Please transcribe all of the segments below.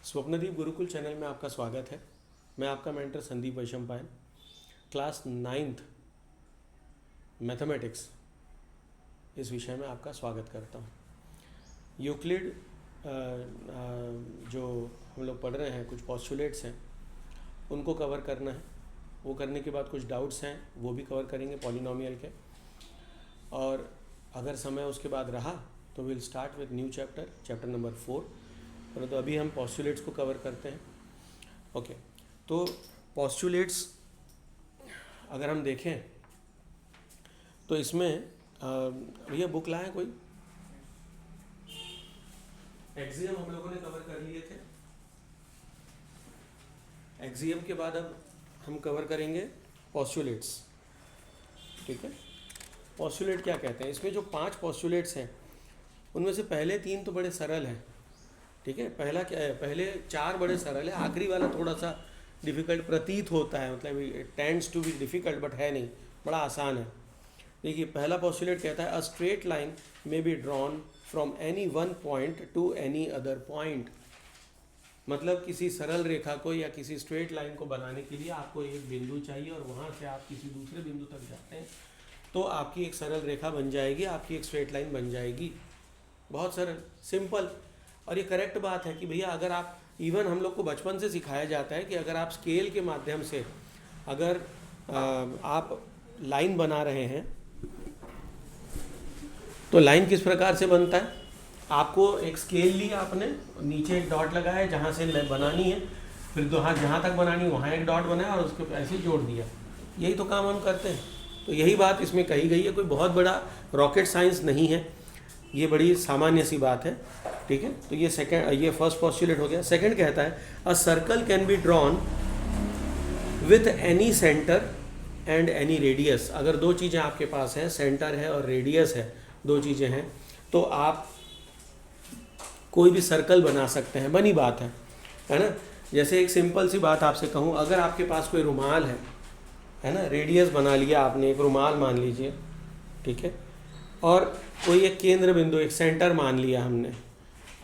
Swapnadeep Gurukul channel में आपका स्वागत है। मैं आपका mentor Sandeep Vaishampayan, class 9th mathematics इस विषय में आपका स्वागत करता हूँ। यूक्लिड जो हम लोग पढ़ रहे हैं, कुछ पॉस्टुलेट्स हैं, उनको कवर करना है। वो करने के बाद कुछ डाउट्स हैं, वो भी कवर करेंगे पॉलिनोमियल के। और अगर समय उसके बाद रहा तो will start with new chapter number 4। परंतु अभी हम पॉस्टुलेट्स को कवर करते हैं। ओके, तो पॉस्टुलेट्स अगर हम देखें तो इसमें भैया बुक लाएं कोई। एक्सियम हम लोगों ने कवर कर लिए थे। एक्सियम के बाद अब हम कवर करेंगे पॉस्टुलेट्स। ठीक है, पॉस्टुलेट क्या कहते हैं? इसमें जो 5 पॉस्टुलेट्स हैं उनमें से पहले 3 तो बड़े सरल हैं। ठीक है, पहला क्या है? पहले 4 बड़े सरल है, आखिरी वाला थोड़ा सा डिफ़िकल्ट प्रतीत होता है, मतलब it tends to be difficult, but है नहीं, बड़ा आसान है। देखिए, पहला पॉस्टुलेट कहता है अ straight line may be drawn from any one point two any other point. मतलब किसी सरल रेखा को या किसी स्ट्रेट लाइन को बनाने के लिए आपको एक बिंदु चाहिए और वहाँ से आप किसी दूसरे बिंदु तक जाते हैं तो आपकी एक सरल रेखा बन जाएगी, आपकी एक स्ट्रेट लाइन बन जाएगी। बहुत सरल, सिंपल। और ये करेक्ट बात है कि भैया अगर आप, इवन हम लोग को बचपन से सिखाया जाता है कि अगर आप स्केल के माध्यम से अगर आप लाइन बना रहे हैं तो लाइन किस प्रकार से बनता है। आपको एक स्केल लिया आपने, नीचे एक डॉट लगाया जहाँ से बनानी है, फिर जहाँ तक बनानी है वहाँ एक डॉट बनाया और उसको ऐसे जोड़ दिया। यही तो काम हम करते हैं। तो यही बात इसमें कही गई है, कोई बहुत बड़ा रॉकेट साइंस नहीं है, ये बड़ी सामान्य सी बात है। ठीक है, तो ये फर्स्ट पॉस्टुलेट हो गया। सेकंड कहता है a circle can be drawn with any centre and any radius. अगर 2 चीज़ें आपके पास हैं, सेंटर है और रेडियस है, 2 चीज़ें हैं, तो आप कोई भी सर्कल बना सकते हैं। बनी बात है ना। जैसे एक सिंपल सी बात आपसे कहूँ, अगर आपके पास कोई रुमाल है ना, रेडियस बना लिया आपने, एक रुमाल मान लीजिए, ठीक है, और कोई एक केंद्र बिंदु, एक सेंटर मान लिया हमने।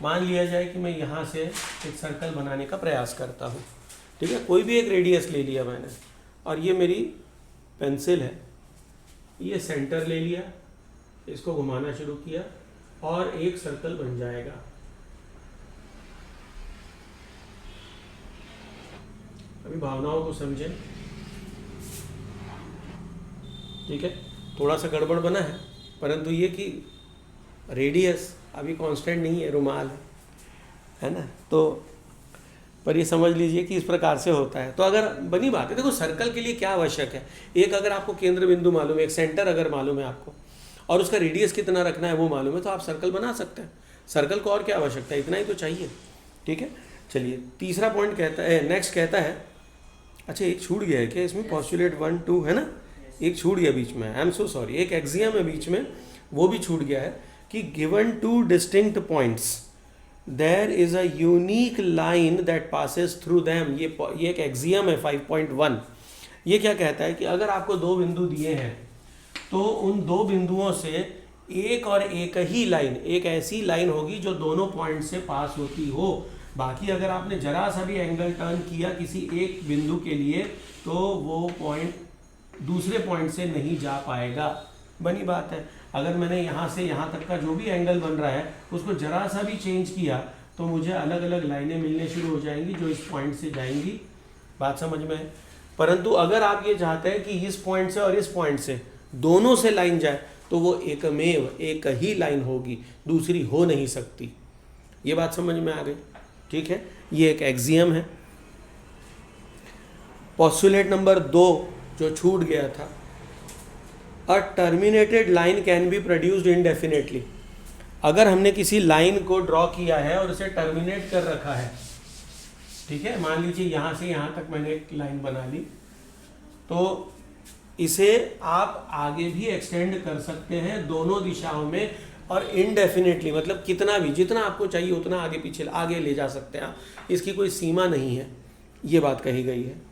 मान लिया जाए कि मैं यहाँ से एक सर्कल बनाने का प्रयास करता हूँ। ठीक है, कोई भी एक रेडियस ले लिया मैंने, और ये मेरी पेंसिल है, ये सेंटर ले लिया, इसको घुमाना शुरू किया और एक सर्कल बन जाएगा। अभी भावनाओं को समझें। ठीक है, थोड़ा सा गड़बड़ बना है, परंतु ये कि रेडियस अभी कांस्टेंट नहीं है, रुमाल है ना। तो पर ये समझ लीजिए कि इस प्रकार से होता है। तो अगर बनी बात है, देखो सर्कल के लिए क्या आवश्यक है, एक अगर आपको केंद्र बिंदु मालूम है, एक सेंटर अगर मालूम है आपको, और उसका रेडियस कितना रखना है वो मालूम है, तो आप सर्कल बना सकते हैं। सर्कल को और क्या आवश्यकता है, इतना ही तो चाहिए। ठीक है, चलिए तीसरा पॉइंट कहता है, नेक्स्ट कहता है, अच्छा एक छूट गया है क्या इसमें, पॉस्टुलेट 1 2 है ना, एक छूट गया बीच में, आई एम सो सॉरी, एक एक्सियम है बीच में, वो भी छूट गया है कि given 2 distinct points there is a unique line that passes through them. ये एक एक्सियम है 5.1। ये क्या कहता है कि अगर आपको 2 बिंदु दिए हैं तो उन 2 बिंदुओं से एक और एक ही लाइन, एक ऐसी लाइन होगी जो दोनों पॉइंट से पास होती हो। बाकी अगर आपने जरा सा भी एंगल टर्न किया किसी एक बिंदु के लिए तो वो पॉइंट दूसरे पॉइंट से नहीं जा पाएगा। बनी बात है। अगर मैंने यहाँ से यहाँ तक का जो भी एंगल बन रहा है उसको जरा सा भी चेंज किया तो मुझे अलग अलग लाइनें मिलने शुरू हो जाएंगी जो इस पॉइंट से जाएंगी। बात समझ में है। परंतु अगर आप ये चाहते हैं कि इस पॉइंट से और इस पॉइंट से दोनों से लाइन जाए तो वो एकमेव, एक ही लाइन होगी, दूसरी हो नहीं सकती। ये बात समझ में आ गई। ठीक है, ये एक एक्सियम है। पॉस्टुलेट नंबर 2 जो छूट गया था, a terminated line can be produced indefinitely. अगर हमने किसी लाइन को ड्रॉ किया है और उसे टर्मिनेट कर रखा है, ठीक है, मान लीजिए यहाँ से यहाँ तक मैंने एक लाइन बना ली, तो इसे आप आगे भी एक्सटेंड कर सकते हैं दोनों दिशाओं में, और इनडेफिनेटली मतलब कितना भी, जितना आपको चाहिए उतना आगे पीछे आगे ले जा सकते हैं आप, इसकी कोई सीमा नहीं है। ये बात कही गई है।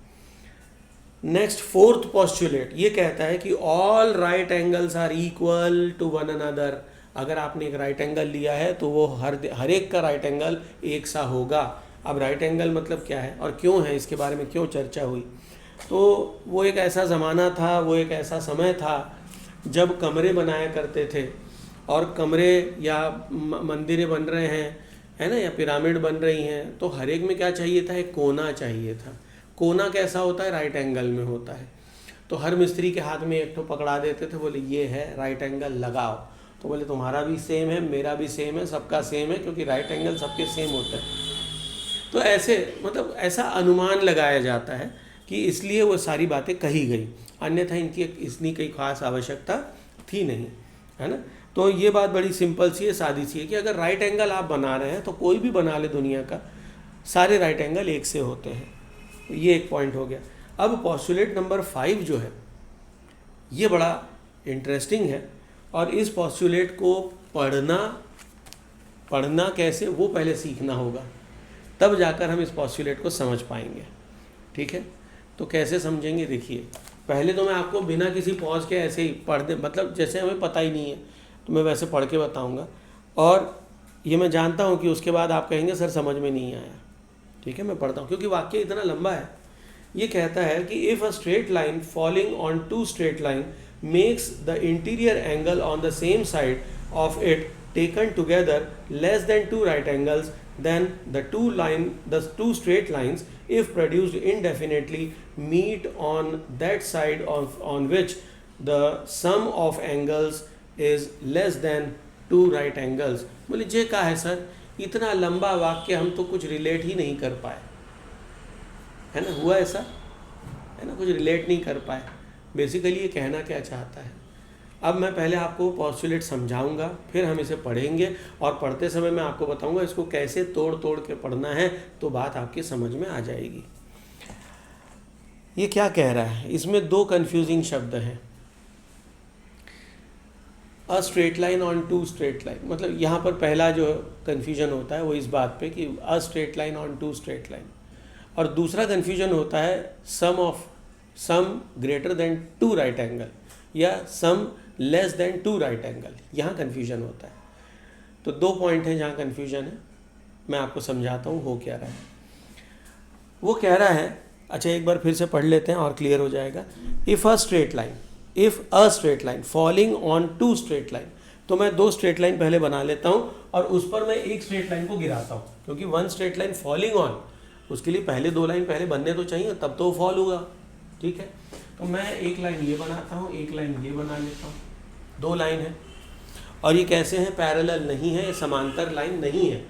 नेक्स्ट 4th पॉस्टुलेट ये कहता है कि all right angles are equal to one another. अगर आपने एक राइट एंगल लिया है तो वो हर एक का राइट एंगल एक सा होगा। अब राइट एंगल मतलब क्या है और क्यों है, इसके बारे में क्यों चर्चा हुई। तो वो एक ऐसा ज़माना था, वो एक ऐसा समय था जब कमरे बनाया करते थे, और कमरे या मंदिरें बन रहे हैं, है ना, या पिरामिड बन रही हैं, तो हर एक में क्या चाहिए था, एक कोना चाहिए था। कोना कैसा होता है, राइट एंगल में होता है। तो हर मिस्त्री के हाथ में एक ठो पकड़ा देते थे, बोले ये है राइट एंगल लगाओ। तो बोले तुम्हारा भी सेम है, मेरा भी सेम है, सबका सेम है, क्योंकि राइट एंगल सबके सेम होता है। तो ऐसे मतलब ऐसा अनुमान लगाया जाता है कि इसलिए वो सारी बातें कही गई, अन्यथा इनकी इतनी कोई खास आवश्यकता थी नहीं, है ना। तो ये बात बड़ी सिंपल सी है, सादी सी है कि अगर राइट एंगल आप बना रहे हैं तो कोई भी बना ले दुनिया का, सारे राइट एंगल एक से होते हैं। तो ये एक पॉइंट हो गया। अब पॉस्टुलेट नंबर 5 जो है ये बड़ा इंटरेस्टिंग है, और इस पॉस्टुलेट को पढ़ना कैसे वो पहले सीखना होगा, तब जाकर हम इस पॉस्टुलेट को समझ पाएंगे। ठीक है, तो कैसे समझेंगे, देखिए पहले तो मैं आपको बिना किसी पॉज के ऐसे ही पढ़ दे, मतलब जैसे हमें पता ही नहीं है तो मैं वैसे पढ़ के बताऊंगा, और ये मैं जानता हूँ कि उसके बाद आप कहेंगे सर समझ में नहीं आया। ठीक है, मैं पढ़ता हूँ क्योंकि वाक्य इतना लंबा है। ये कहता है कि if a straight line falling on two straight line makes the interior angle on the same side of it taken together less than 2 right angles, then the two straight lines, if produced indefinitely, meet on that side on which the sum of angles is less than 2 right angles। बोले जे का है sir, इतना लंबा वाक्य हम तो कुछ relate ही नहीं कर पाए, है ना, हुआ ऐसा, है ना, कुछ रिलेट नहीं कर पाए। बेसिकली ये कहना क्या चाहता है। अब मैं पहले आपको पॉस्टुलेट समझाऊंगा, फिर हम इसे पढ़ेंगे, और पढ़ते समय मैं आपको बताऊंगा इसको कैसे तोड़ तोड़ के पढ़ना है, तो बात आपकी समझ में आ जाएगी। ये क्या कह रहा है, इसमें 2 कंफ्यूजिंग शब्द हैं। A straight line on two straight line, मतलब यहाँ पर पहला जो कन्फ्यूजन होता है वो इस बात पे कि a straight line on two straight line, और दूसरा कन्फ्यूजन होता है sum greater than 2 right angle या sum less than 2 right angle, यहाँ कन्फ्यूजन होता है। तो 2 पॉइंट हैं जहाँ कन्फ्यूजन है, मैं आपको समझाता हूँ हो क्या रहा है। वो कह रहा है, अच्छा एक बार फिर से पढ़ लेते हैं और क्लियर हो जाएगा। If a straight line falling on 2 straight line, तो मैं 2 स्ट्रेट लाइन पहले बना लेता हूँ और उस पर मैं एक स्ट्रेट लाइन को गिराता हूँ, क्योंकि 1 स्ट्रेट लाइन फॉलिंग ऑन, उसके लिए पहले 2 लाइन पहले बनने तो चाहिए, तब तो वो फॉल होगा। ठीक है, तो मैं एक लाइन ये बनाता हूँ, एक लाइन ये बना लेता हूँ, 2 लाइन है। और ये कैसे हैं, पैरेलल नहीं है, ये समांतर लाइन नहीं है,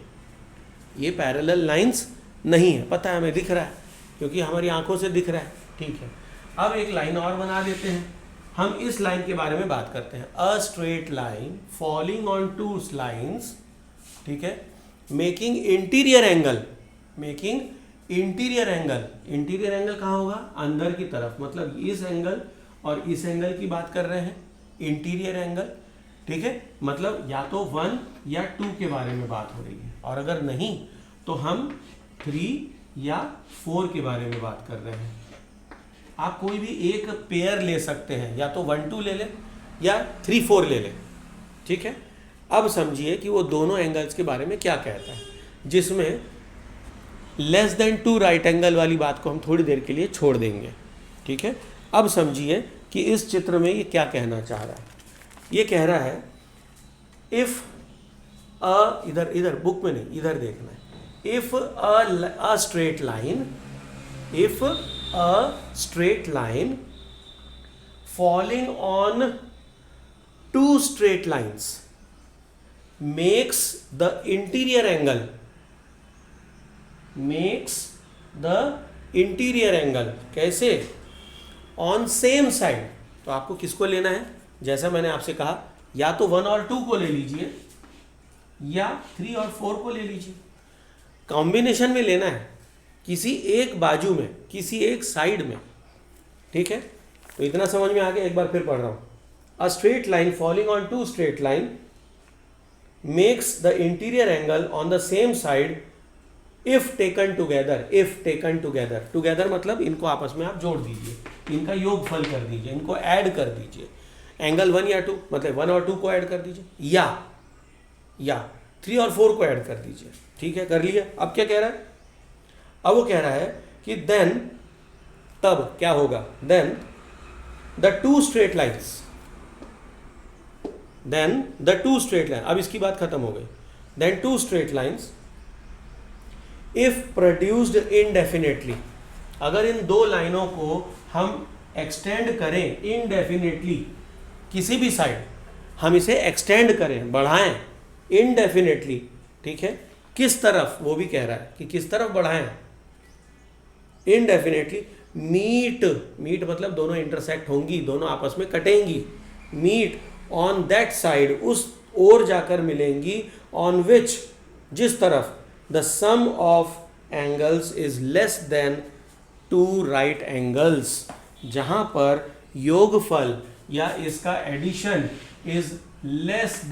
ये पैरेलल लाइंस नहीं है, पता है हमें, दिख रहा है क्योंकि हमारी आंखों से दिख रहा है। ठीक है, अब एक लाइन और बना देते हैं, हम इस लाइन के बारे में बात करते हैं। A straight line falling on 2 lines, ठीक है, making interior angle, interior angle कहाँ होगा, अंदर की तरफ, मतलब इस एंगल और इस एंगल की बात कर रहे हैं, इंटीरियर एंगल। ठीक है, मतलब या तो 1 या 2 के बारे में बात हो रही है, और अगर नहीं तो हम 3 या 4 के बारे में बात कर रहे हैं। आप कोई भी एक पेयर ले सकते हैं, या तो 1 2 ले लें या 3 4 ले लें। ठीक है, अब समझिए कि वो दोनों एंगल्स के बारे में क्या कहता है, जिसमें लेस देन 2 राइट एंगल वाली बात को हम थोड़ी देर के लिए छोड़ देंगे। ठीक है, अब समझिए कि इस चित्र में ये क्या कहना चाह रहा है। ये कह रहा है इफ इधर बुक में नहीं, इधर देखना है। If a straight line falling on 2 straight lines makes the interior angle कैसे, on same side। तो आपको किसको लेना है, जैसा मैंने आपसे कहा, या तो 1 और 2 को ले लीजिए या 3 और 4 को ले लीजिए, कॉम्बिनेशन में लेना है, किसी एक बाजू में, किसी एक साइड में। ठीक है, तो इतना समझ में आ गया। एक बार फिर पढ़ रहा हूं। अ straight line falling on 2 straight line makes the interior angle on the same side if taken together मतलब इनको आपस में आप जोड़ दीजिए, इनका योगफल कर दीजिए, इनको ऐड कर दीजिए। एंगल 1 या 2 मतलब 1 और 2 को ऐड कर दीजिए, या 3 और 4 को ऐड कर दीजिए। ठीक है, कर लिया। अब क्या कह रहा है, अब वो कह रहा है कि देन, तब क्या होगा, then the two straight lines, then the two straight line, अब इसकी बात खत्म हो गई, then two straight lines if produced indefinitely, अगर इन दो लाइनों को हम एक्सटेंड करें इनडेफिनेटली, किसी भी साइड हम इसे एक्सटेंड करें, बढ़ाएं इनडेफिनेटली, ठीक है, किस तरफ, वो भी कह रहा है कि किस तरफ बढ़ाएं इनडेफिनेटली, मीट, मीट मतलब दोनों इंटरसेक्ट होंगी, दोनों आपस में कटेंगी, मीट ऑन दैट साइड, उस ओर जाकर मिलेंगी, ऑन विच, जिस तरफ, the sum of angles is less than two right angles, जहां पर योगफल या इसका addition is less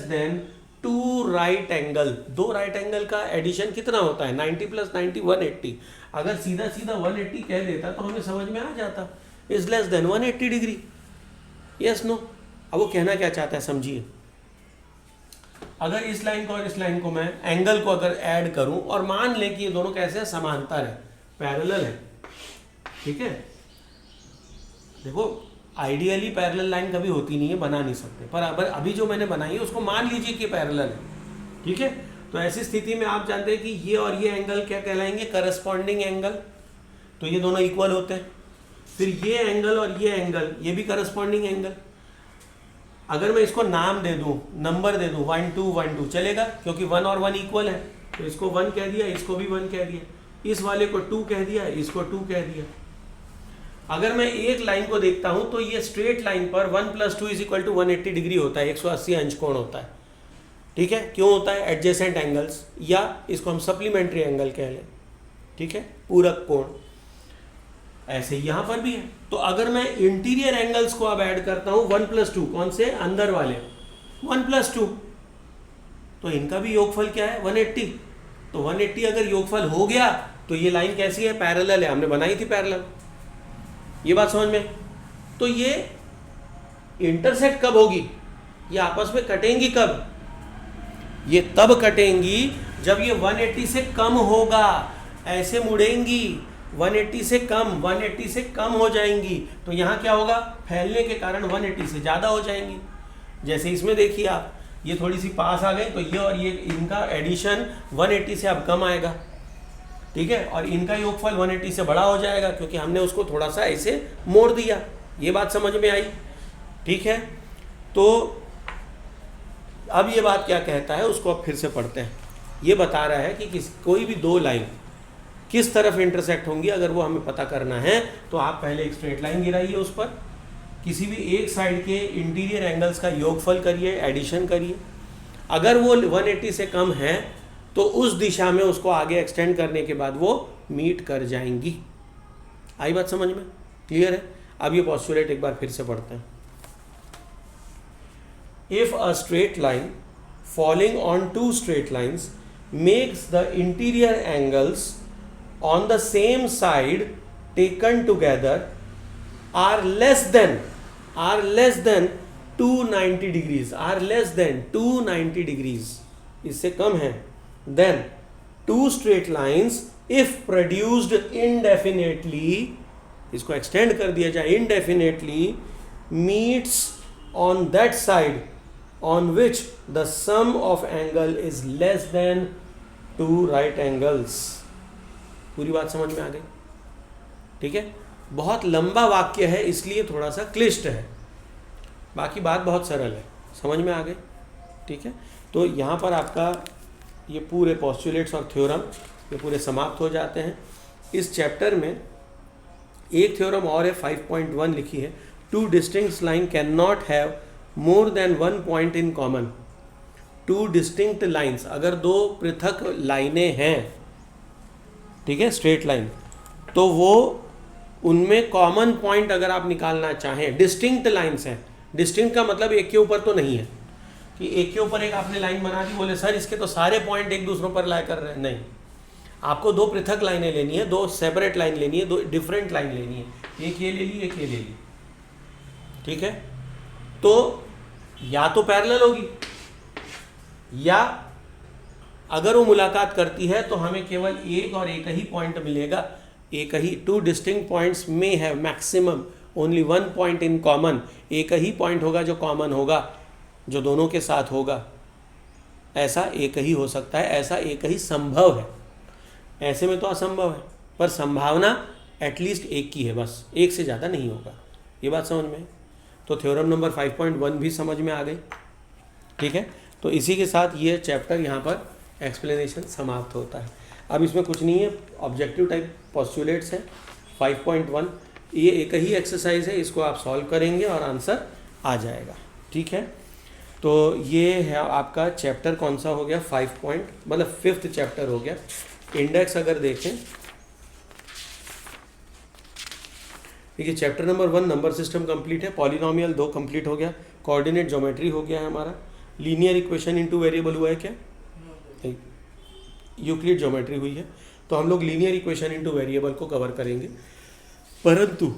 than two right angle, दो राइट एंगल का एडिशन कितना होता है, 90 + 90 180, अगर सीधा सीधा 180 कह देता तो हमें समझ में आ जाता, is less than 180 degree, yes no. अब वो कहना क्या चाहता है समझिए, अगर इस लाइन को और इस लाइन को मैं एंगल को अगर ऐड करूं और मान लें कि ये दोनों कैसे हैं, समांतर है, पैरेलल है, ठीक है, देखो आइडियली पैरेलल लाइन कभी होती नहीं है, बना नहीं सकते, पर अभी जो मैंने बनाई है उसको मान लीजिए कि पैरेलल है, ठीक है। तो ऐसी स्थिति में आप जानते हैं कि ये और ये एंगल क्या कहलाएंगे, करस्पॉन्डिंग एंगल, तो ये दोनों इक्वल होते हैं। फिर ये एंगल और ये एंगल, ये भी करस्पॉन्डिंग एंगल, अगर मैं इसको नाम दे दूं, नंबर दे दूं 1 2 1 2 चलेगा, क्योंकि 1 और 1 इक्वल है, तो इसको 1 कह दिया, इसको भी 1 कह दिया, इस वाले को 2 कह दिया, इसको 2 कह दिया। अगर मैं एक लाइन को देखता हूं तो ये स्ट्रेट लाइन पर 1 + 2 = 180 डिग्री होता है, 180 अंश कोण होता है, ठीक है। क्यों होता है, एडजेसेंट एंगल्स, या इसको हम सप्लीमेंट्री एंगल कह लें, ठीक है, पूरक कोण। ऐसे ही यहां पर भी है। तो अगर मैं इंटीरियर एंगल्स को अब ऐड करता हूं 1 + 2, कौन से, अंदर वाले 1 + 2, तो इनका भी योगफल क्या है 180, तो 180 अगर योगफल हो गया तो ये लाइन कैसी है, पैरेलल है, हमने बनाई थी पैरेलल, ये बात समझ में। तो ये इंटरसेक्ट कब होगी, ये आपस में कटेंगी कब, ये तब कटेंगी जब ये 180 से कम होगा, ऐसे मुड़ेंगी, 180 से कम हो जाएंगी, तो यहाँ क्या होगा, फैलने के कारण 180 से ज़्यादा हो जाएंगी। जैसे इसमें देखिए आप, ये थोड़ी सी पास आ गई तो ये और ये इनका एडिशन 180 से अब कम आएगा, ठीक है, और इनका योगफल 180 से बड़ा हो जाएगा, क्योंकि हमने उसको थोड़ा सा ऐसे मोड़ दिया। ये बात समझ में आई, ठीक है। तो अब ये बात क्या कहता है उसको अब फिर से पढ़ते हैं। ये बता रहा है कि कोई भी दो लाइन किस तरफ इंटरसेक्ट होंगी, अगर वो हमें पता करना है तो आप पहले एक स्ट्रेट लाइन गिराइए, उस पर किसी भी एक साइड के इंटीरियर एंगल्स का योगफल करिए, एडिशन करिए, अगर वो 180 से कम है तो उस दिशा में उसको आगे एक्सटेंड करने के बाद वो मीट कर जाएंगी। आई बात समझ में, क्लियर है। अब ये पोस्टुलेट एक बार फिर से पढ़ते हैं। If a straight line falling on two straight lines makes the interior angles on the same side taken together are less than 290 degrees, are less than 290 degrees, इससे कम है, then two straight lines if produced indefinitely, इसको extend कर दिया जाए indefinitely, meets on that side on which the sum of angle is less than two right angles। पूरी बात समझ में आ गई, ठीक है। बहुत लंबा वाक्य है इसलिए थोड़ा सा क्लिष्ट है, बाकी बात बहुत सरल है, समझ में आ गई, ठीक है। तो यहाँ पर आपका ये पूरे पोस्टुलेट्स और थ्योरम ये पूरे समाप्त हो जाते हैं। इस चैप्टर में एक थ्योरम और है 5.1 लिखी है, two distinct line can not have more than 1 point in common. Two distinct lines, अगर दो पृथक लाइनें हैं, ठीक है, स्ट्रेट लाइन, तो वो उनमें कॉमन पॉइंट अगर आप निकालना चाहें, डिस्टिंक्ट लाइन्स हैं। डिस्टिंक्ट का मतलब एक के ऊपर तो नहीं है कि एक के ऊपर एक आपने लाइन बना दी, बोले सर इसके तो सारे पॉइंट एक दूसरों पर ला कर रहे हैं, नहीं, आपको दो पृथक लाइनें लेनी है, दो सेपरेट लाइन लेनी है, दो डिफरेंट लाइन लेनी है, एक ये ले ली, एक ये ले ली, ठीक है। तो या तो पैरेलल होगी या अगर वो मुलाकात करती है तो हमें केवल एक और एक ही पॉइंट मिलेगा, एक ही, 2 डिस्टिंक्ट पॉइंट्स में है maximum, only 1 point in common, एक ही पॉइंट होगा जो कॉमन होगा, जो दोनों के साथ होगा, ऐसा एक ही हो सकता है, ऐसा एक ही संभव है। ऐसे में तो असंभव है, पर संभावना एटलीस्ट एक की है, बस एक से ज़्यादा नहीं होगा। ये बात समझ में है? तो थ्योरम नंबर 5.1 भी समझ में आ गई। ठीक है, तो इसी के साथ ये चैप्टर यहाँ पर एक्सप्लेनेशन समाप्त होता है। अब इसमें कुछ नहीं है, ऑब्जेक्टिव टाइप पॉस्टुलेट्स है 5.1, ये एक ही एक्सरसाइज है, इसको आप सॉल्व करेंगे और आंसर आ जाएगा। ठीक है, तो ये है आपका चैप्टर कौन सा हो गया, 5th चैप्टर हो गया। इंडेक्स अगर देखें, देखिए chapter number 1 number system complete है, पॉलिनोमियल 2 कंप्लीट हो गया, कोऑर्डिनेट ज्योमेट्री हो गया है हमारा, लीनियर इक्वेशन इनटू वेरिएबल हुआ है क्या, नहीं, यूक्लिड ज्योमेट्री हुई है। तो हम लोग लीनियर इक्वेशन इनटू वेरिएबल को कवर करेंगे, परंतु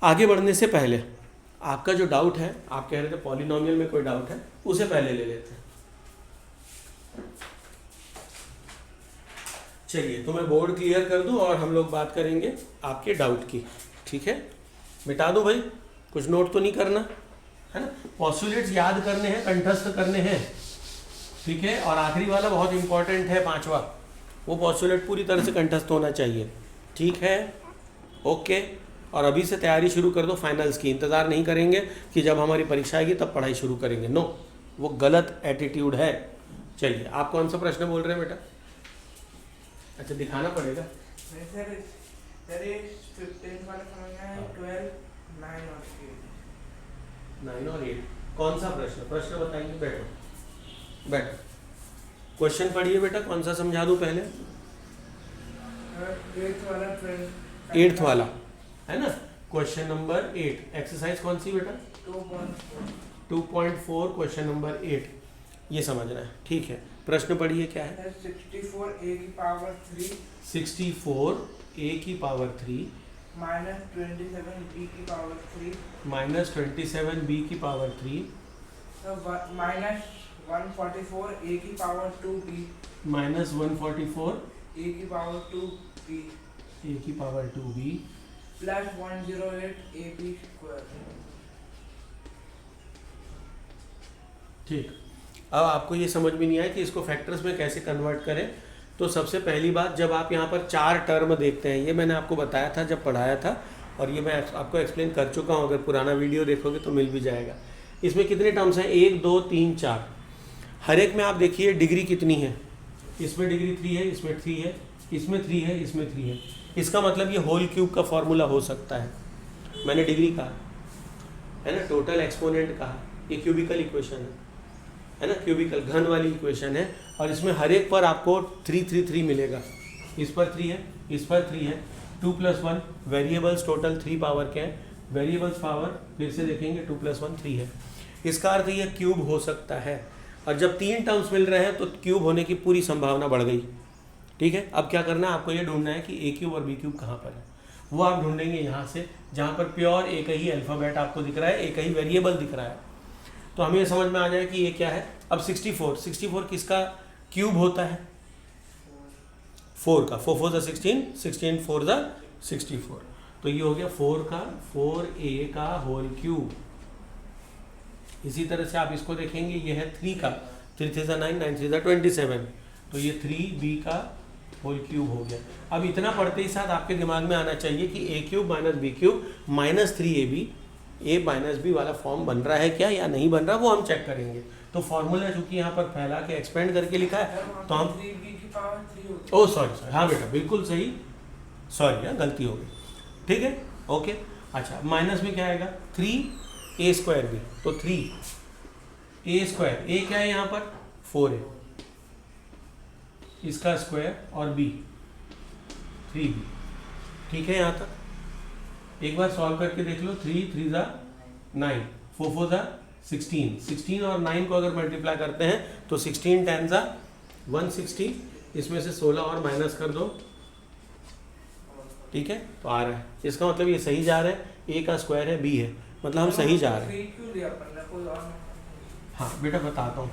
आगे बढ़ने से पहले आपका जो डाउट है, आप कह रहे थे पॉलिनोमियल में कोई डाउट है, उसे पहले ले लेते हैं। चलिए, तो मैं बोर्ड क्लियर कर दूं और हम लोग बात करेंगे आपके डाउट की। ठीक है, मिटा दो भाई, कुछ नोट तो नहीं करना है ना, पॉस्टुलेट्स याद करने हैं, कंठस्थ करने हैं। ठीक है, और आखिरी वाला बहुत इंपॉर्टेंट है, 5वां, वो पॉस्टुलेट पूरी तरह से कंठस्थ होना चाहिए। ठीक है, ओके, और अभी से तैयारी शुरू कर दो फाइनल्स की, इंतज़ार नहीं करेंगे कि जब हमारी परीक्षा आएगी तब पढ़ाई शुरू करेंगे, नो, वो गलत एटीट्यूड है। चलिए, आप कौन सा प्रश्न बोल रहे हैं बेटा? अच्छा, दिखाना पड़ेगा। सर 15 वाला समझना है, 12, 9 और 8। कौन सा प्रश्न? प्रश्न बताइए, बैठो बैठो, क्वेश्चन पढ़िए बेटा, कौन सा समझा दूं पहले? 8th वाला है ना, क्वेश्चन नंबर 8, एक्सरसाइज कौन सी बेटा? 2.4, क्वेश्चन नंबर 8, ये समझना है। ठीक है, प्रश्न पढ़िए, क्या है? 64a की पावर 3 64a की पावर 3 -27b की पावर 3 -27b की पावर 3 -144a की पावर 2b -144a की पावर 2b की power 2b plus 108ab square. ठीक, अब आपको ये समझ में नहीं आया कि इसको फैक्टर्स में कैसे कन्वर्ट करें। तो सबसे पहली बात, जब आप यहाँ पर 4 टर्म देखते हैं, ये मैंने आपको बताया था जब पढ़ाया था, और ये मैं आपको एक्सप्लेन कर चुका हूँ, अगर पुराना वीडियो देखोगे तो मिल भी जाएगा। इसमें कितने टर्म्स हैं? 1 2 3 4, हर एक में आप देखिए डिग्री कितनी है, इसमें डिग्री 3 है, इसमें 3 है, इसमें 3 है, इसमें 3 है। इसका मतलब ये होल क्यूब का फॉर्मूला हो सकता है। मैंने डिग्री कहा है ना, टोटल एक्सपोनेंट कहा, ये क्यूबिकल इक्वेशन है ना, क्यूबिकल घन वाली इक्वेशन है, और इसमें हर एक पर आपको 3 3 3 मिलेगा। इस पर 3 है, इस पर 3 है, 2 + 1, वेरिएबल्स टोटल 3 पावर के हैं, वेरिएबल्स पावर फिर से देखेंगे 2 + 1 3 है। इसका अर्थ ये क्यूब हो सकता है, और जब 3 टर्म्स मिल रहे हैं तो क्यूब होने की पूरी संभावना बढ़ गई। ठीक है, अब क्या करना है, आपको ये ढूंढना है कि ए क्यूब और बी क्यूब कहाँ पर है। वो आप ढूंढेंगे यहाँ से, जहाँ पर प्योर एक ही अल्फ़ाबेट आपको दिख रहा है, एक ही वेरिएबल दिख रहा है, तो हमें समझ में आ जाए कि ये क्या है। अब 64 किसका क्यूब होता है? 4 का, 4 4 16, 16 4 64, तो ये हो गया 4a का होल क्यूब। इसी तरह से आप इसको देखेंगे, ये है 3 का, 3 3 9 9 3 27, तो ये 3b का होल क्यूब हो गया। अब इतना पढ़ते ही साथ आपके दिमाग में आना चाहिए कि a cube - b cube -3ab, a - b वाला फॉर्म बन रहा है क्या या नहीं बन रहा, वो हम चेक करेंगे। तो फॉर्मूला चूंकि यहाँ पर फैला के एक्सपेंड करके लिखा है, तो हम 3b की पावर 3 होती है। ओ सॉरी, हाँ बेटा बिल्कुल सही, सॉरी यार गलती हो गई। ठीक है, ओके, अच्छा, माइनस में क्या आएगा? 3a² भी, तो 3a², a क्या है यहाँ पर? 4 है, इसका स्क्वायर, और b 3b। ठीक है, यहाँ तक एक बार सॉल्व करके देख लो। 3 3 9, 4 4 16, 16 और 9 को अगर मल्टीप्लाई करते हैं तो 16 10 160, इसमें से 16 और माइनस कर दो। ठीक है, तो आ रहा है, इसका मतलब ये सही जा रहा है, a का स्क्वायर है, b है, मतलब हम सही जा रहे हैं। हाँ बेटा बताता हूँ,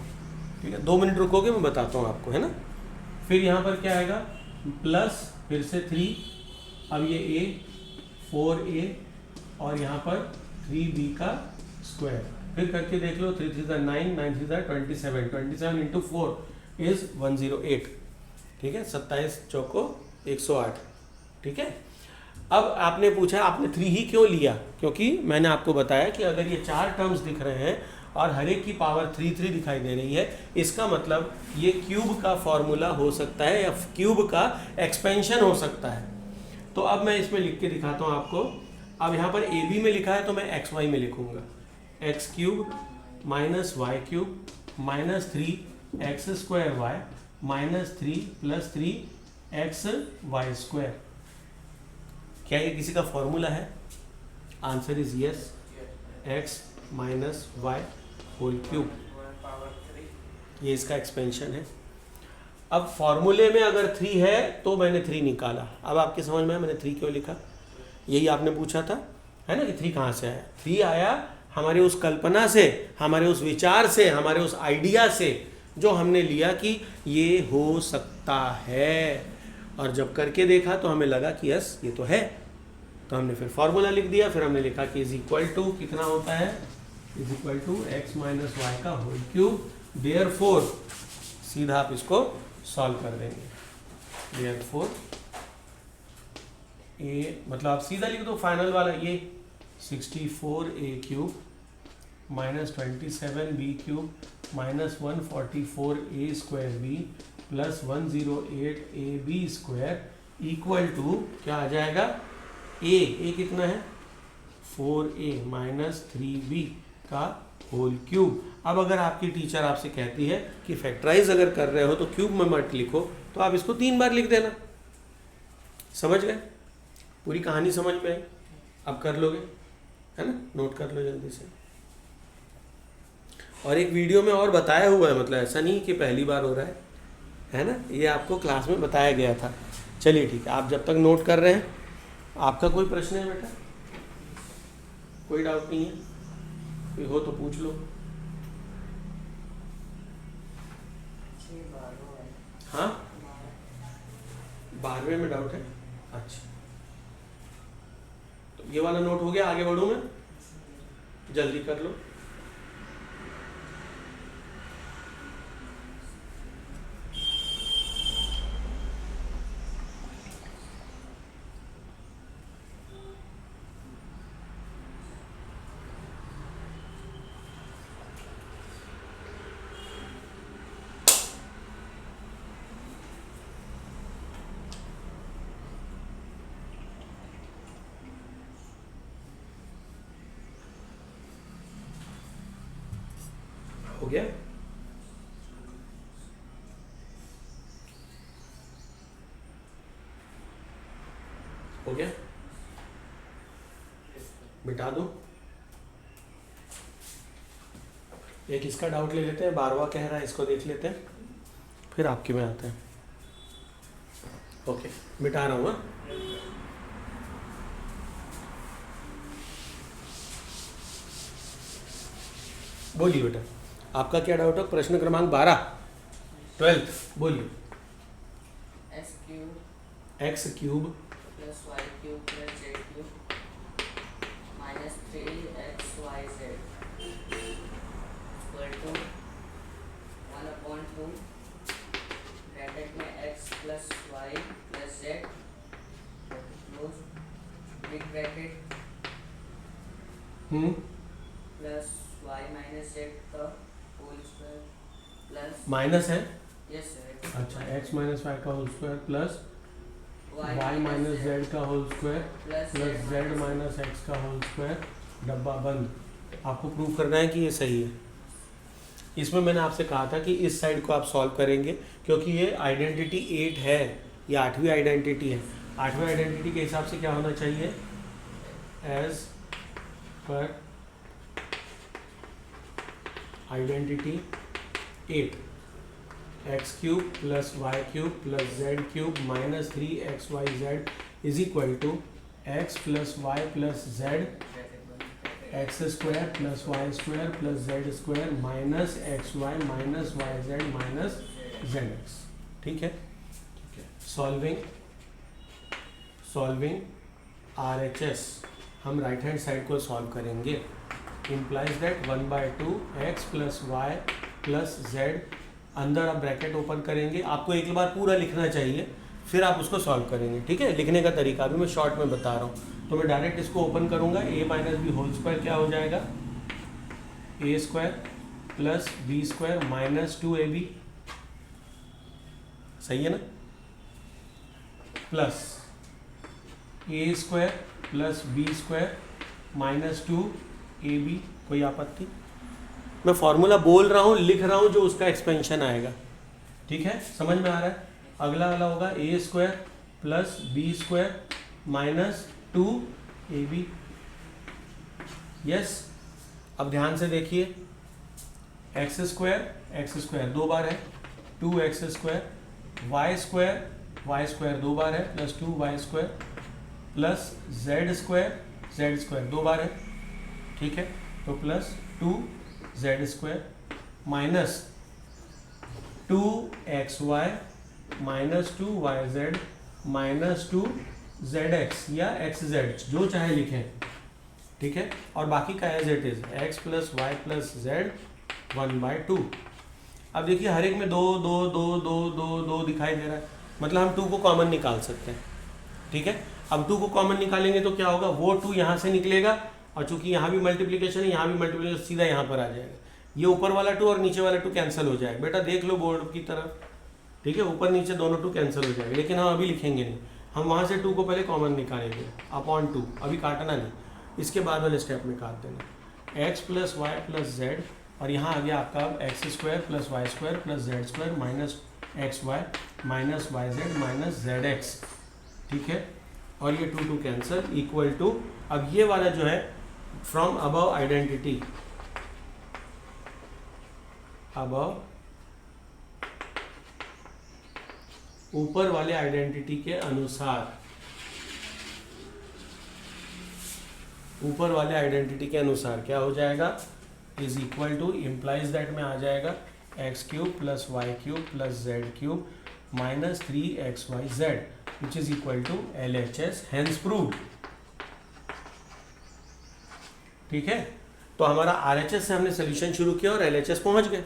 ठीक है, 2 मिनट रुकोगे, मैं बताता हूँ आपको, है ना। फिर यहाँ पर क्या आएगा, प्लस फिर से 3, अब ये a 4a और यहाँ पर 3b का स्क्वायर, फिर करके देख लो, 3 3 9, 9 3 27, 27 इंटू 4 इज 108, ठीक है, 27 चौको 108, ठीक है। अब आपने पूछा आपने 3 ही क्यों लिया, क्योंकि मैंने आपको बताया कि अगर ये 4 टर्म्स दिख रहे हैं और हर एक की पावर 3 3 दिखाई दे रही है, इसका मतलब ये क्यूब का फॉर्मूला हो सकता है या क्यूब का एक्सपेंशन हो सकता है। तो अब मैं इसमें लिख के दिखाता हूँ आपको। अब यहाँ पर ए बी में लिखा है तो मैं एक्स वाई में लिखूँगा, x cube minus y cube minus 3 x square y minus 3 plus 3 x y square. क्या ये किसी का फॉर्मूला है? Answer is yes, x minus y whole cube, ये इसका एक्सपेंशन है। अब फॉर्मूले में अगर 3 है तो मैंने 3 निकाला। अब आपके समझ में आया मैंने 3 क्यों लिखा, यही आपने पूछा था, है ना, कि 3 कहाँ से आया। 3 आया हमारे उस कल्पना से, हमारे उस विचार से, हमारे उस आइडिया से जो हमने लिया कि ये हो सकता है, और जब करके देखा तो हमें लगा कि यस ये तो है, तो हमने फिर फॉर्मूला लिख दिया। फिर हमने लिखा कि इज इक्वल टू कितना होता है, is equal to x minus y का होल क्यूब, देयरफॉर सीधा आप इसको सॉल्व कर देंगे, देयरफॉर ए मतलब आप सीधा लिख दो फाइनल वाला, ये 64a cube minus 27b cube minus 144a square b plus 108ab square equal to क्या आ जाएगा, ए कितना है 4a माइनस 3b का होल क्यूब। अब अगर आपकी टीचर आपसे कहती है कि फैक्टराइज अगर कर रहे हो तो क्यूब में मत लिखो, तो आप इसको 3 बार लिख देना। समझ गए, पूरी कहानी समझ में आई, अब कर लोगे, है ना, नोट कर लो जल्दी से। और एक वीडियो में और बताया हुआ है, मतलब ऐसा नहीं कि पहली बार हो रहा है ना, ये आपको क्लास में बताया गया था। चलिए ठीक है, आप जब तक नोट कर रहे हैं, आपका कोई प्रश्न है बेटा, कोई डाउट नहीं है, कोई हो तो पूछ लो। हाँ 12वें में डाउट है, अच्छा तो ये वाला नोट हो गया, आगे बढ़ूं मैं, जल्दी कर लो। हो गया, हो गया, मिटा दो। एक इसका डाउट ले लेते हैं, 12वां कह रहा है, इसको देख लेते हैं, फिर आपके में आते हैं। ओके, मिटा रहा हूँ। बोलिए बेटा, आपका क्या डाउट है? प्रश्न क्रमांक 12 12 बोलिए। X cube plus y cube plus z cube minus 3xyz equal to 1/2 bracket में x plus y plus z close big bracket plus y minus z का होल स्क्वायर प्लस माइनस है, यस सर, अच्छा, x minus y का whole square plus y minus z का whole square plus z minus x का whole square, डब्बा बंद। आपको prove करना है कि ये सही है। इसमें मैंने आपसे कहा था कि इस साइड को आप सॉल्व करेंगे, क्योंकि ये आइडेंटिटी 8 है, ये 8वीं आइडेंटिटी है। 8वीं आइडेंटिटी के हिसाब से क्या होना चाहिए, एज पर identity 8 x cube plus y cube plus z cube minus 3xyz is equal to x plus y plus z x square plus y square plus z square minus x y minus y z minus z x. ठीक है, solving R H S, हम right hand side को solve करेंगे। Implies that 1/2 x plus y plus z, अंदर आप bracket open करेंगे। आपको एक बार पूरा लिखना चाहिए, फिर आप उसको सॉल्व करेंगे। ठीक है, लिखने का तरीका अभी मैं शॉर्ट में बता रहा हूँ। तो मैं डायरेक्ट इसको ओपन करूँगा, a minus b whole square क्या हो जाएगा, a square plus b square minus 2ab, सही है ना, plus a square plus b square minus 2ab। कोई आपत्ति? मैं फॉर्मूला बोल रहा हूँ, लिख रहा हूँ, जो उसका एक्सपेंशन आएगा। ठीक है, समझ में आ रहा है? अगला वाला होगा a square plus b square minus 2ab। Yes, अब ध्यान से देखिए, एक्स स्क्वायर 2 बार है, 2x स्क्वायर, वाई स्क्वायर 2 बार है plus 2y square plus z square 2 बार है। ठीक है, तो plus 2z square minus 2xy minus 2yz minus 2zx या xz, जो चाहे लिखें। ठीक है, और बाकी का as it is x plus y plus z 1/2। अब देखिए हर एक में 2 2 2 2 2 2 दिखाई दे रहा है, मतलब हम 2 को कॉमन निकाल सकते हैं। ठीक है, अब 2 को कॉमन निकालेंगे तो क्या होगा, वो 2 यहाँ से निकलेगा, और चूंकि यहाँ भी मल्टीप्लिकेशन है, यहाँ भी मल्टीप्लिकेशन, सीधा यहाँ पर आ जाएगा। ये ऊपर वाला 2 और नीचे वाला 2 कैंसिल हो जाएगा। बेटा देख लो बोर्ड की तरफ, ठीक है, ऊपर नीचे दोनों 2 कैंसिल हो जाएगा, लेकिन हम अभी लिखेंगे नहीं, हम वहाँ से 2 को पहले कॉमन निकालेंगे अपॉन 2, अभी काटना नहीं, इसके बाद वाले स्टेप में काट देना। x plus y plus z, और यहाँ आ गया आपका x square plus y square plus z square minus x y minus y z minus z x. ठीक है, और ये 2 2 कैंसिल इक्वल टू, अब ये वाला जो है फ्रॉम अबव आइडेंटिटी, अबव ऊपर वाले आइडेंटिटी के अनुसार, ऊपर वाले आइडेंटिटी के अनुसार क्या हो जाएगा, is equal to, implies that में आ जाएगा x³ plus y³ plus z³ minus 3xyz which is equal to LHS, hence proved. ठीक है, तो हमारा RHS से हमने सोल्यूशन शुरू किया और LHS पहुंच गए,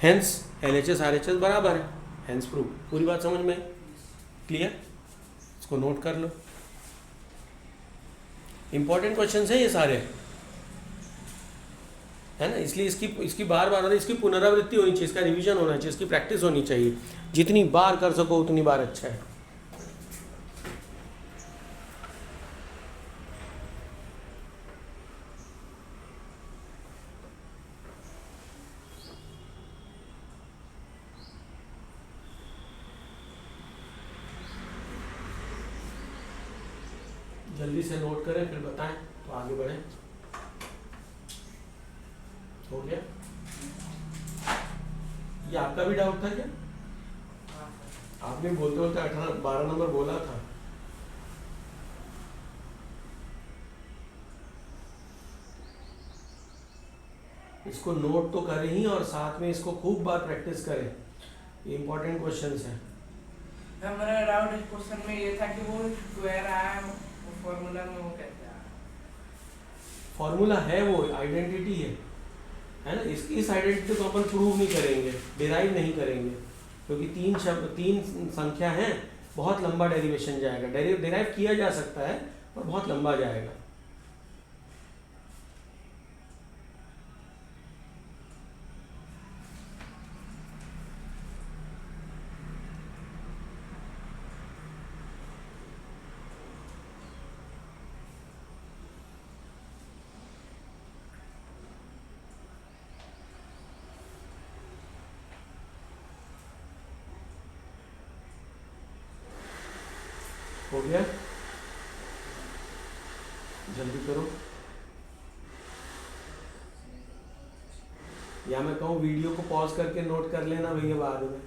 हेंस LHS RHS बराबर है, हेंस प्रूव। पूरी बात समझ में क्लियर? इसको नोट कर लो, इंपॉर्टेंट क्वेश्चंस हैं ये सारे, है ना, इसलिए इसकी बार बार इसकी पुनरावृत्ति होनी चाहिए, इसका रिवीजन होना चाहिए, इसकी प्रैक्टिस होनी चाहिए। जितनी बार कर सको उतनी बार अच्छा है। जल्दी से नोट करें फिर बताएं तो आगे बढ़ें। हो गया? ये आपका भी डाउट था क्या? आपने बोलते बोलते 12 नंबर बोला था। इसको नोट तो करें ही और साथ में इसको खूब बार प्रैक्टिस करें, ये इंपॉर्टेंट क्वेश्चंस हैं। हमारा डाउट इस क्वेश्चन में ये था कि वो स्क्वायर आया है, वो फॉर्मूला में वो कैसे आया? फॉर्मूला है, वो आइडेंटिटी है ना, इस आइडेंटिटी को अपन प्रूव नहीं करेंगे, डिराइव नहीं करेंगे, क्योंकि 3 संख्या है, बहुत लंबा डेरिवेशन जाएगा। डिराइव किया जा सकता है पर बहुत लंबा जाएगा। हो गया? जल्दी करो, या मैं कहूँ वीडियो को पॉज करके नोट कर लेना भैया, बाद में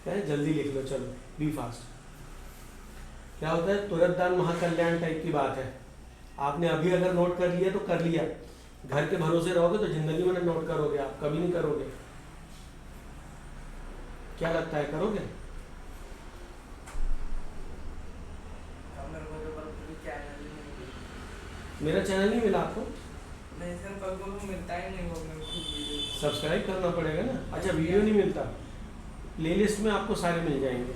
क्या है, जल्दी लिख लो, चलो बी फास्ट। क्या होता है, तुरंत दान महाकल्याण टाइप की बात है। आपने अभी अगर नोट कर लिया तो कर लिया, घर के भरोसे रहोगे तो जिंदगी में नोट करोगे आप, कभी नहीं करोगे। क्या लगता है, करोगे? मेरे को तो कोई चैनल ही नहीं मिला। मेरा चैनल नहीं मिला आपको? नहीं सर, पगों को मिलता ही नहीं वो मेरे को वीडियो। सब्सक्राइब करना पड़ेगा ना। अच्छा, वीडियो नहीं मिलता, प्ले लिस्ट में आपको सारे मिल जाएंगे।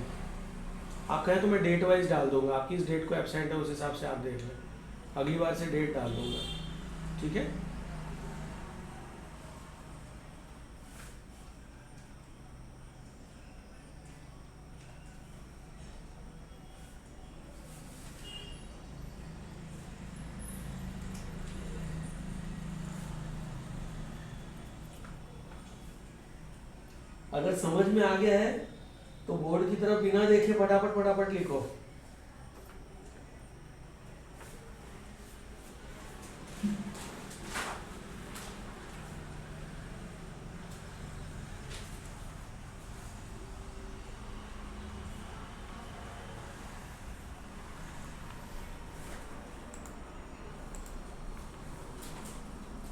आप कहें तो मैं डेट वाइज डाल दूंगा, आपकी इस डेट को एब्सेंट है उस हिसाब से आप देख लें, अगली बार से डेट डाल दूंगा, ठीक है? अगर समझ में आ गया है तो बोर्ड की तरफ बिना देखे फटाफट फटाफट लिखो।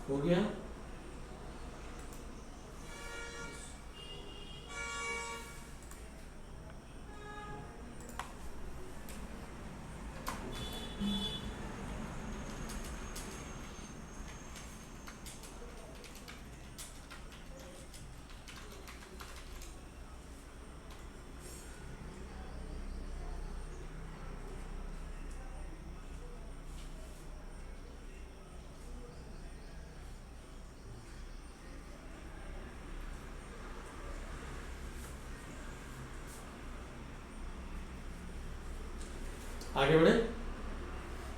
हो गया? आगे बढ़े,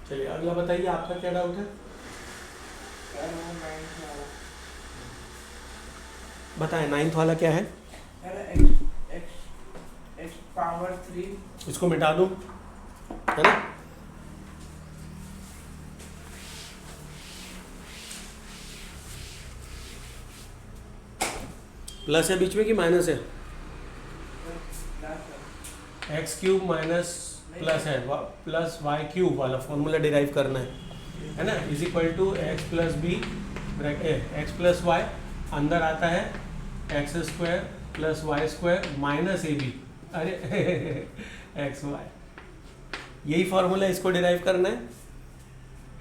चलिए अगला बताइए, आपका क्या डाउट है? सर वो 9th वाला। बताएं, 9th वाला क्या है? Sir x power 3। इसको मिटा दूं, है ना? प्लस है बीच में कि माइनस है? एक्स क्यूब माइनस प्लस है, प्लस वाई क्यूब वाला फॉर्मूला डिराइव करना है ना, is equal to x plus b x plus y, अंदर आता है x square plus y square minus a b, अरे एक्स वाई, यही फॉर्मूला, इसको डिराइव करना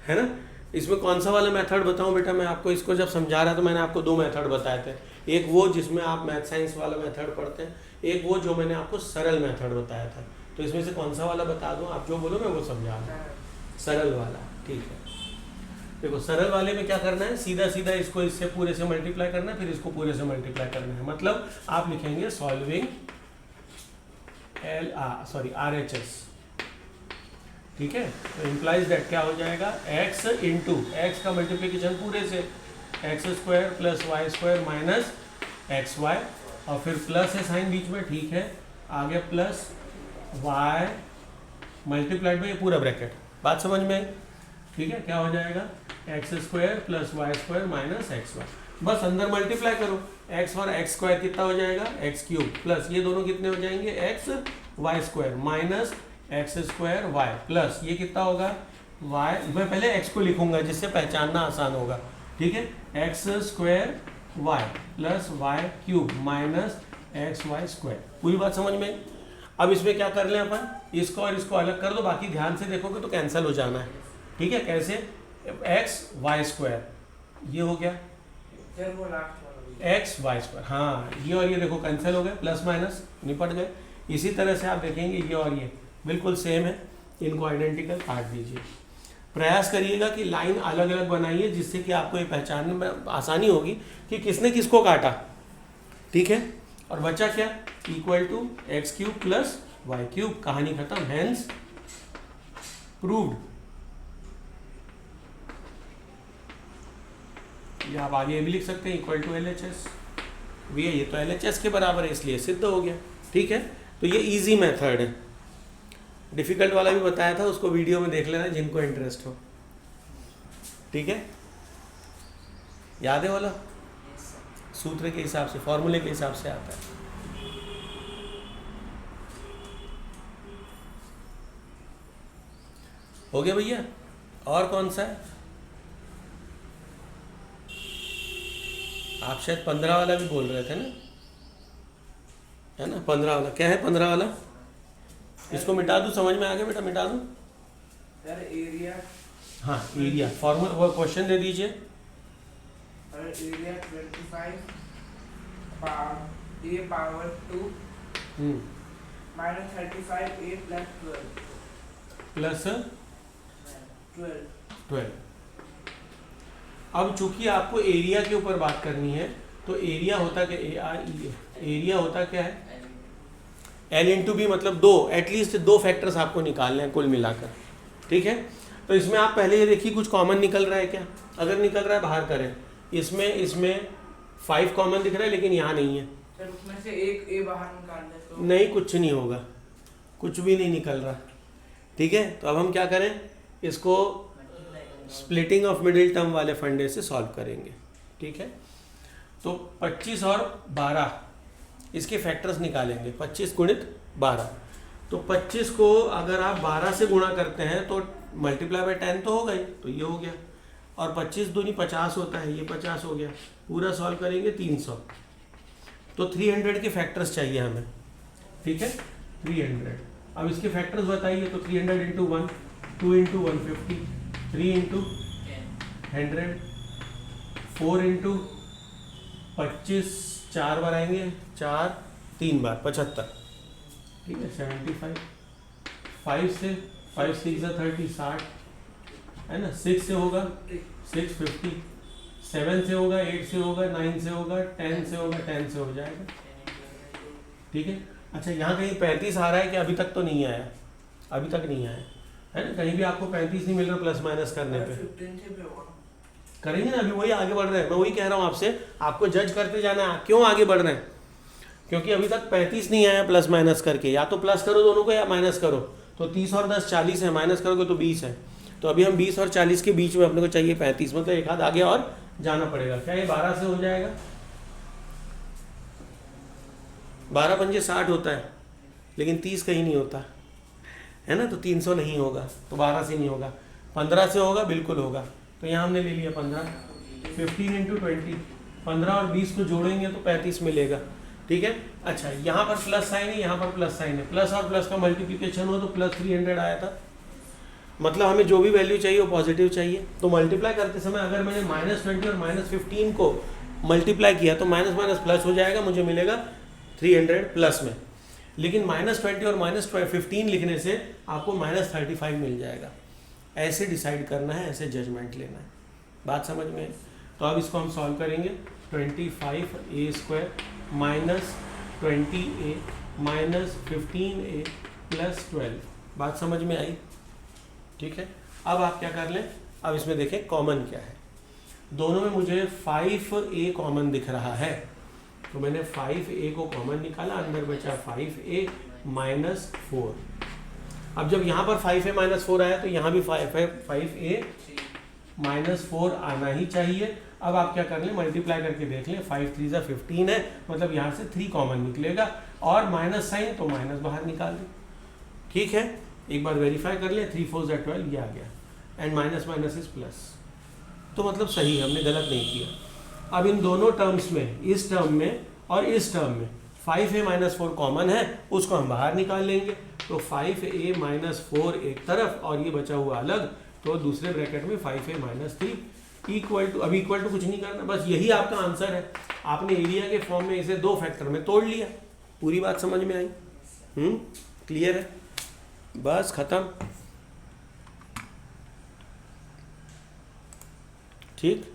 है ना? इसमें कौन सा वाला मेथड बताऊं बेटा मैं आपको? इसको जब समझा रहा था मैंने आपको दो मेथड बताए थे, एक वो जिसमें आप मैथ साइंस वाला मेथड पढ़ते हैं, एक वो जो मैंने आपको सरल मेथड बताया था। तो इसमें से कौन सा वाला बता दूं? आप जो बोलो मैं वो समझा दूं। सरल वाला, ठीक है। देखो सरल वाले में क्या करना है, सीधा सीधा इसको इससे पूरे से मल्टीप्लाई करना है, फिर इसको पूरे से मल्टीप्लाई करना है। मतलब आप लिखेंगे सॉल्विंग RHS, ठीक है? तो इम्प्लाइज दैट क्या हो जाएगा, x इंटू एक्स का मल्टीप्लीकेशन पूरे से x square plus y square minus x y, और फिर प्लस है साइन बीच में, ठीक है? आगे प्लस y मल्टीप्लाइड में ये पूरा ब्रैकेट, बात समझ में आई? ठीक है, क्या हो जाएगा, x square plus y square minus x y, बस अंदर मल्टीप्लाई करो, एक्स और एक्स स्क्वायर कितना हो जाएगा, एक्स क्यूब, प्लस ये दोनों कितने हो जाएंगे, x y square minus x square y, plus ये कितना होगा, वाई, मैं पहले एक्स को लिखूंगा जिससे पहचानना आसान होगा, ठीक है? X square y plus y cube minus x y square, पूरी बात समझ में? अब इसमें क्या कर लें अपन, इसको और इसको अलग कर दो, बाकी ध्यान से देखोगे तो कैंसिल हो जाना है, ठीक है? कैसे, एक्स वाई स्क्वायर ये हो गया, एक्स वाई स्क्वायर, हाँ ये और ये देखो कैंसिल हो गए, प्लस माइनस निपट गए। इसी तरह से आप देखेंगे ये और ये बिल्कुल सेम है, इनको आइडेंटिकल काट दीजिए। प्रयास करिएगा कि लाइन अलग अलग बनाइए जिससे कि आपको ये पहचानने में आसानी होगी कि किसने किसको काटा, ठीक है? और बचा क्या, equal to x cube plus y cube, कहानी खत्म, हेंस प्रूव्ड। या आप आगे ये भी लिख सकते हैं, इक्वल टू LHS, भैया ये तो LHS के बराबर है इसलिए सिद्ध हो गया, ठीक है? तो ये इजी मेथड है। डिफिकल्ट वाला भी बताया था, उसको वीडियो में देख लेना जिनको इंटरेस्ट हो, ठीक है? याद है वाला, सूत्र के हिसाब से, फॉर्मूले के हिसाब से आता है। हो गया भैया? और कौन सा है? आप शायद 15 वाला भी बोल रहे थे ना, है ना? 15 वाला क्या है? 15 वाला इसको मिटा दूँ, समझ में आ गया बेटा? मिटा दूँ? सर एरिया, हाँ एरिया, फॉर्मूला वो क्वेश्चन दे दीजिए। Sir area 25 a power 2 minus 35 a plus 12। अब चूंकि आपको एरिया के ऊपर बात करनी है तो एरिया होता क्या? एरिया होता क्या है? एल इंटू बी, मतलब दो, एटलीस्ट दो फैक्टर्स आपको निकालने हैं कुल मिलाकर, ठीक है? तो इसमें आप पहले ये देखिए कुछ कॉमन निकल रहा है क्या? अगर निकल रहा है बाहर करें। इसमें 5 कॉमन दिख रहा है लेकिन यहाँ नहीं है। सर उसमें से एक ए बाहर निकाल दे तो नहीं, कुछ नहीं होगा, कुछ भी नहीं निकल रहा, ठीक है? तो अब हम क्या करें, इसको स्प्लिटिंग ऑफ मिडिल टर्म वाले फंडे से सॉल्व करेंगे, ठीक है? तो 25 और 12 इसके फैक्टर्स निकालेंगे, 25 गुणित 12। तो 25 को अगर आप 12 से गुणा करते हैं तो मल्टीप्लाई बाय 10 तो होगा ही, तो ये हो गया। और 25 दूनी 50 होता है, ये 50 हो गया। पूरा सॉल्व करेंगे 300, तो 300 के फैक्टर्स चाहिए हमें, ठीक है? 300। अब इसके फैक्टर्स बताइए, तो 300 इंटू 1, 2 इंटू 150, 3 इंटू 100, 4 इंटू 25, 4 बार आएंगे, 4 3 बार 75, ठीक है? 75। 5 से 5 6 30, 60 है ना? 6 से होगा 650, 7 से होगा, 8 से होगा, 9 से होगा, 10 से होगा, 10 से हो जाएगा, ठीक है? अच्छा, यहाँ कहीं 35 आ रहा है कि अभी तक तो नहीं आया? अभी तक नहीं आया है ना? कहीं भी आपको 35 नहीं मिल रहा प्लस माइनस करने पे? 15 से भी होगा। करेंगे ना, अभी वही आगे बढ़ रहे हैं। मैं वही कह रहा हूँ आपसे, आपको जज करते जाना है क्यों आगे बढ़ रहे हैं, क्योंकि अभी तक 35 नहीं आया प्लस माइनस करके। या तो प्लस करो दोनों को या माइनस करो। तो 30 और 10 40 है, माइनस करोगे तो 20 है। तो अभी हम 20 और 40 के बीच में अपने को चाहिए 35, मतलब एक हाथ आगे और जाना पड़ेगा। क्या ये 12 से हो जाएगा? 12 पंजे 60 होता है, लेकिन 30 कहीं नहीं होता है ना? तो 300 नहीं होगा, तो 12 से नहीं होगा। 15 से होगा, बिल्कुल होगा। तो यहाँ हमने ले लिया 15। 15 इंटू 20, 15 और 20 को जोड़ेंगे तो 35 मिलेगा, ठीक है? अच्छा, यहाँ पर प्लस साइन है, यहाँ पर प्लस साइन है। प्लस और प्लस का मल्टीप्लिकेशन हो तो प्लस 300 आया था। मतलब हमें जो भी वैल्यू चाहिए वो पॉजिटिव चाहिए। तो मल्टीप्लाई करते समय अगर मैंने -20 और -15 को मल्टीप्लाई किया तो माइनस माइनस प्लस हो जाएगा, मुझे मिलेगा 300 प्लस में। लेकिन -20 और -15 लिखने से आपको -35 मिल जाएगा। ऐसे डिसाइड करना है, ऐसे जजमेंट लेना है। बात समझ में है? तो अब इसको हम सॉल्व करेंगे। 25a² minus 20a minus 15a plus 12। बात समझ में आई? ठीक है। अब आप क्या कर लें, अब इसमें देखें कॉमन क्या है। दोनों में मुझे 5a कॉमन दिख रहा है, तो मैंने 5a को कॉमन निकाला, अंदर बचा 5a माइनस 4। अब जब यहाँ पर 5a माइनस 4 आया तो यहाँ भी 5a माइनस 4 आना ही चाहिए। अब आप क्या कर लें, मल्टीप्लाई करके देख लें। 5 3 ज़ा 15 है, मतलब यहाँ से 3 कॉमन निकलेगा, और माइनस साइन तो माइनस बाहर निकाल दें। ठीक है, एक बार वेरीफाई कर लें। 3 4 ज़ा 12 ये आ गया, and minus minus is plus, तो मतलब सही है, हमने गलत नहीं किया। अब इन दोनों टर्म्स में, इस टर्म में और इस टर्म में 5a माइनस 4 कॉमन है, उसको हम बाहर निकाल लेंगे। तो 5a माइनस 4 एक तरफ और ये बचा हुआ अलग, तो दूसरे ब्रैकेट में 5a माइनस 3 इक्वल टू, अब इक्वल टू कुछ नहीं करना, बस यही आपका आंसर है। आपने एरिया के फॉर्म में इसे 2 फैक्टर में तोड़ लिया। पूरी बात समझ में आई? क्लियर है? बस खत्म। ठीक,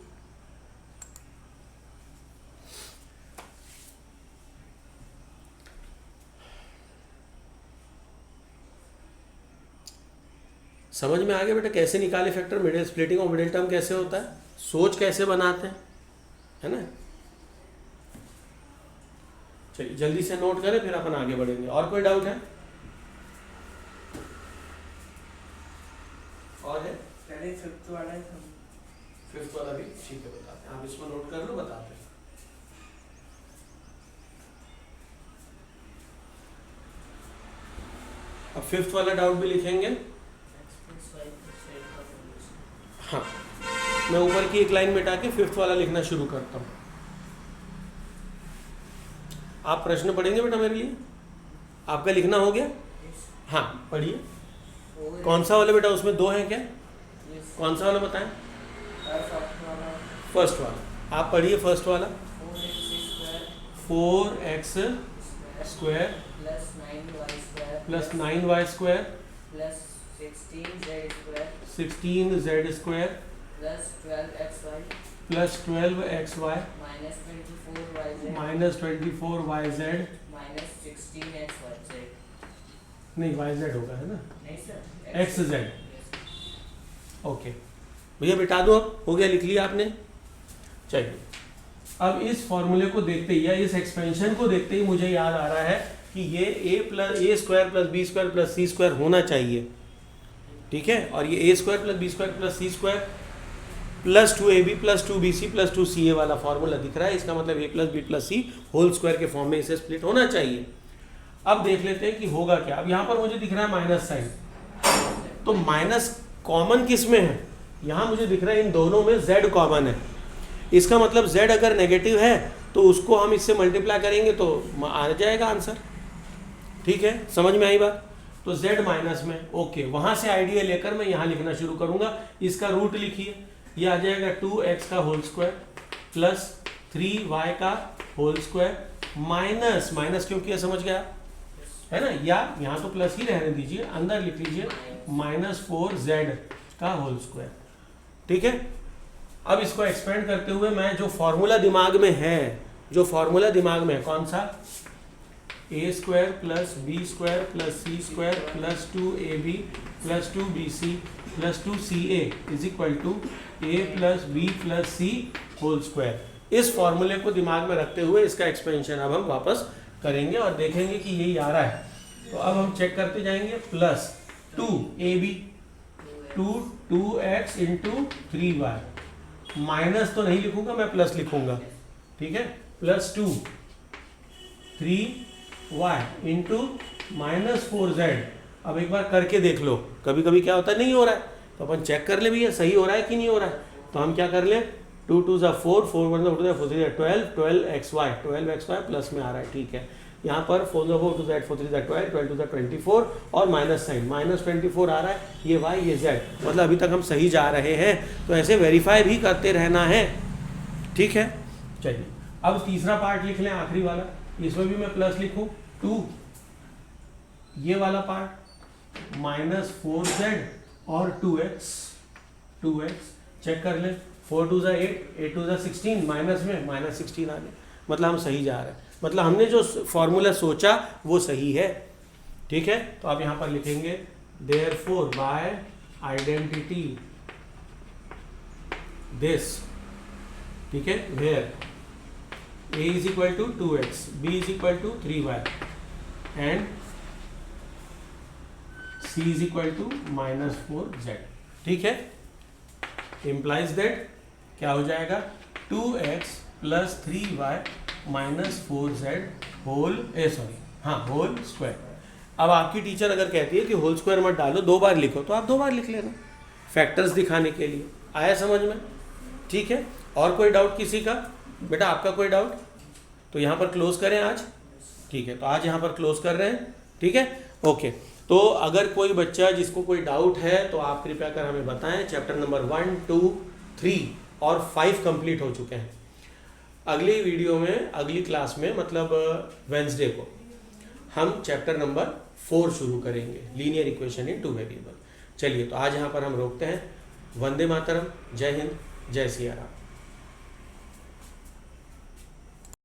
समझ में आ गया बेटा कैसे निकाले फैक्टर? मिडिल स्प्लिटिंग और मिडिल टर्म कैसे होता है, सोच कैसे बनाते हैं, है ना? चलिए जल्दी से नोट करें, फिर अपन आगे बढ़ेंगे। और कोई डाउट है? और है? पहले फिफ्थ वाला है, फिफ्थ वाला भी ठीक है, बताते हैं। आप इसको नोट कर लो, बताते हैं। अब फिफ्थ वाला डाउट भी लिखेंगे। हाँ, मैं ऊपर की एक लाइन मिटा के फिफ्थ वाला लिखना शुरू करता हूँ। आप प्रश्न पढ़ेंगे बेटा मेरे लिए? आपका लिखना हो गया? हाँ पढ़िए। कौन सा वाला बेटा? उसमें दो हैं क्या? कौन सा वाला बताएं? फर्स्ट वाला। आप पढ़िए फर्स्ट वाला। 4x square plus 9y square plus 16z square plus 12xy plus 12xy minus 24yz minus 24yz minus 16xyz। नहीं yz होगा है ना? नहीं सर, xz। ओके भैया बिठा दो। अब हो गया, लिख लिया आपने? चलिए अब इस फॉर्मूले को देखते ही या इस एक्सपेंशन को देखते ही मुझे याद आ रहा है कि ये a square plus b square plus c square होना चाहिए, ठीक है। और ये a square plus b square plus c square plus 2ab plus 2bc plus 2ca वाला फॉर्मूला दिख रहा है। इसका मतलब a plus b plus c whole square के फॉर्म में इसे स्प्लिट होना चाहिए। अब देख लेते हैं कि होगा क्या। अब यहाँ पर मुझे दिख रहा है माइनस साइन, तो माइनस कॉमन किस में है? यहाँ मुझे दिख रहा है इन दोनों में z कॉमन है। इसका मतलब z अगर नेगेटिव है तो उसको हम इससे मल्टीप्लाई करेंगे तो आ जाएगा आंसर, ठीक है। समझ में आई बात? तो z माइनस में, ओके। वहाँ से आइडिया लेकर मैं यहाँ लिखना शुरू करूँगा। इसका रूट लिखिए, ये आ जाएगा 2x का होल स्क्वायर प्लस 3y का होल स्क्वायर माइनस माइनस, क्योंकि ये समझ गया है ना, या यहाँ तो प्लस ही रहने दीजिए, अंदर लिख लीजिए माइनस 4z का होल स्क्वायर, ठीक है। अब इसको एक्सपेंड करते हुए मैं जो फॉर्मूला दिमाग में है, कौन सा? a square plus b square plus c square plus 2ab plus 2bc plus 2ca is equal to a plus b plus c whole square. इस फॉर्मूले को दिमाग में रखते हुए इसका एक्सपेंशन अब हम वापस करेंगे और देखेंगे कि यही आ रहा है। तो अब हम चेक करते जाएंगे। Plus 2ab 2x into 3y, minus तो नहीं लिखूंगा मैं, प्लस लिखूंगा, ठीक है। Plus 2 3y into minus 4z। अब एक बार करके देख लो, कभी कभी क्या होता है नहीं हो रहा है तो अपन चेक कर ले भैया सही हो रहा है कि नहीं हो रहा है। तो हम क्या कर लें, 2 2 ज़ा 4 4 1 ज़ा 4 4 12 12xy प्लस में आ रहा है, ठीक है। यहाँ पर 4 ज़ा 4 2 ज़ा 8 4 3 ज़ा 12 12 2 ज़ा 24 और माइनस साइन माइनस 24 आ रहा है। ये y ये z, मतलब अभी तक हम सही जा रहे हैं। तो ऐसे वेरीफाई भी करते रहना है, ठीक है। चलिए अब तीसरा पार्ट लिख लें, आखिरी वाला। इसमें भी मैं प्लस लिखूँ 2, ये वाला पार्ट माइनस 4z और 2x चेक कर लें। 4 2 ज़ा 8 8 2 ज़ा 16 माइनस में माइनस 16 आ गया, मतलब हम सही जा रहे हैं, मतलब हमने जो फॉर्मूला सोचा वो सही है, ठीक है। तो आप यहाँ पर लिखेंगे देयरफॉर बाय आइडेंटिटी दिस, ठीक है, where a is equal to 2x, b is equal to 3y and c is equal to minus 4z, ठीक है। इम्प्लाइज दैट क्या हो जाएगा 2x plus 3y minus 4z whole square. अब आपकी teacher अगर कहती है कि होल स्क्वायर मत डालो, 2 बार लिखो, तो आप 2 बार लिख लेना फैक्टर्स दिखाने के लिए। आया समझ में? ठीक है। और कोई डाउट किसी का? बेटा आपका कोई डाउट? तो यहाँ पर क्लोज करें आज, ठीक है। तो आज यहाँ पर क्लोज कर रहे हैं, ठीक है, ओके। तो अगर कोई बच्चा जिसको कोई डाउट है तो आप कृपया कर हमें बताएं। चैप्टर नंबर 1 2 3 और 5 कंप्लीट हो चुके हैं। अगली वीडियो में, अगली क्लास में, मतलब वेंसडे को हम चैप्टर नंबर 4 शुरू करेंगे, लीनियर इक्वेशन इन 2 वेरिएबल। चलिए तो आज यहाँ पर हम रोकते हैं। वंदे मातरम, जय हिंद, जय सिया राम।